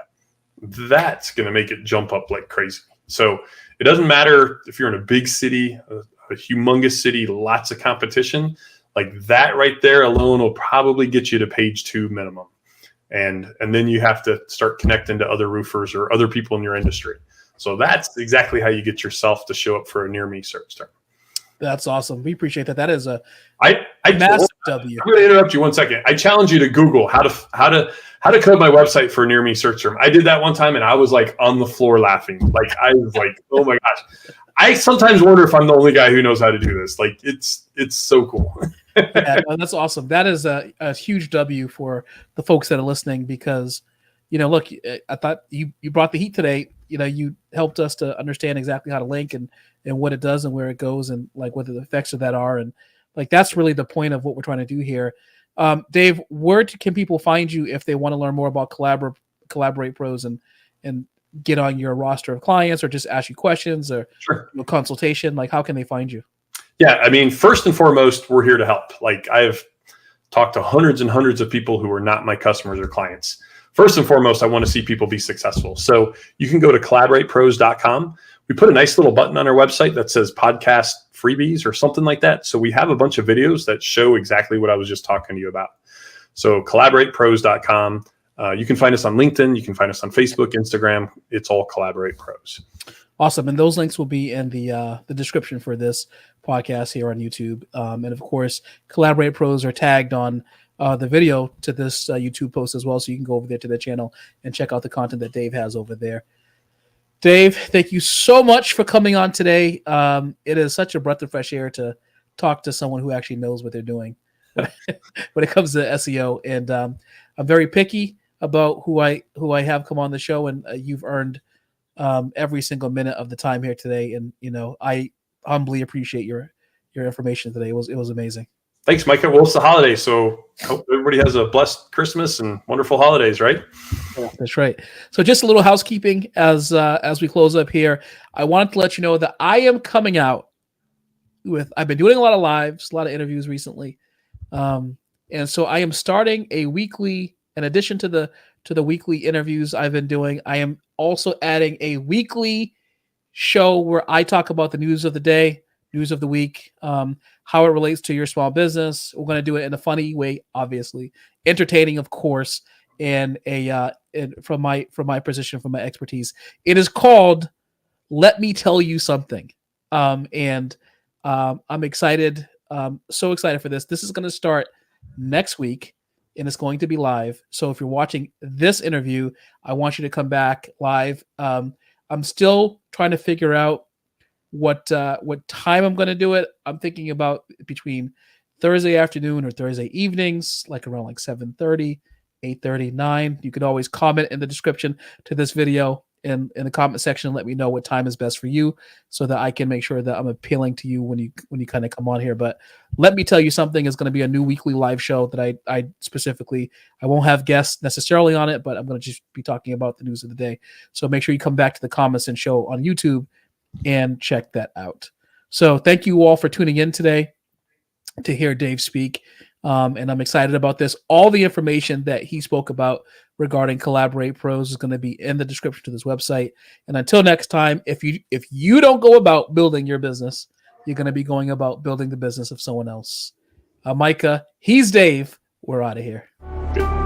Speaker 2: That's going to make it jump up like crazy. So it doesn't matter if you're in a big city, a humongous city, lots of competition. Like that right there alone will probably get you to page 2 minimum. And then you have to start connecting to other roofers or other people in your industry. So that's exactly how you get yourself to show up for a near me search term.
Speaker 1: That's awesome. We appreciate that. That is a
Speaker 2: massive
Speaker 1: W.
Speaker 2: I'm going to interrupt you 1 second. I challenge you to Google how to code my website for a near me search term. I did that one time and I was like on the floor laughing. Like I was like, oh my gosh. I sometimes wonder if I'm the only guy who knows how to do this. Like it's so cool.
Speaker 1: Yeah, no, that's awesome. That is a huge W for the folks that are listening because, look, I thought you brought the heat today. You helped us to understand exactly how to link and what it does and where it goes and like what the effects of that are. And like, that's really the point of what we're trying to do here. Dave, where can people find you if they want to learn more about Collaborate Pros and get on your roster of clients or just ask you questions or consultation? Like, how can they find you?
Speaker 2: Yeah, I mean, first and foremost, we're here to help. Like I've talked to hundreds and hundreds of people who are not my customers or clients. First and foremost, I want to see people be successful. So you can go to collaboratepros.com. We put a nice little button on our website that says podcast freebies or something like that. So we have a bunch of videos that show exactly what I was just talking to you about. So collaboratepros.com. You can find us on LinkedIn. You can find us on Facebook, Instagram. It's all Collaborate Pros.
Speaker 1: Awesome. And those links will be in the description for this podcast here on YouTube. And of course, Collaborate Pros are tagged on the video to this YouTube post as well. So you can go over there to their channel and check out the content that Dave has over there. Dave, thank you so much for coming on today. It is such a breath of fresh air to talk to someone who actually knows what they're doing when it comes to SEO. And I'm very picky about who I have come on the show, and you've earned every single minute of the time here today. And I humbly appreciate your information today. It was amazing.
Speaker 2: Thanks, Micah. Well, it's the holidays, so hope everybody has a blessed Christmas and wonderful holidays, right?
Speaker 1: Yeah, that's right. So just a little housekeeping as we close up here. I wanted to let you know that I am coming out I've been doing a lot of lives, a lot of interviews recently. And so I am starting a weekly, in addition to the weekly interviews I've been doing, I am also adding a weekly show where I talk about the news of the day, news of the week, how it relates to your small business. We're going to do it in a funny way, obviously, entertaining, of course, and from my position, from my expertise. It is called "Let Me Tell You Something," and I'm excited, so excited for this. This is going to start next week, and it's going to be live. So if you're watching this interview, I want you to come back live. I'm still trying to figure out what time I'm going to do it. I'm thinking about between Thursday afternoon or Thursday evenings, like around like 7:30, 8:30, 9. You can always comment in the description to this video in the comment section. Let me know what time is best for you so that I can make sure that I'm appealing to you when you kind of come on here. But let me tell you something, is going to be a new weekly live show that I specifically, I won't have guests necessarily on it, but I'm going to just be talking about the news of the day. So make sure you come back to the comments and show on YouTube and check that out. So thank you all for tuning in today to hear Dave speak. And I'm excited about this. All the information that he spoke about regarding Collaborate Pros is going to be in the description to this website. And until next time, if you don't go about building your business, you're going to be going about building the business of someone else. Micah, he's Dave. We're out of here.
Speaker 2: Good.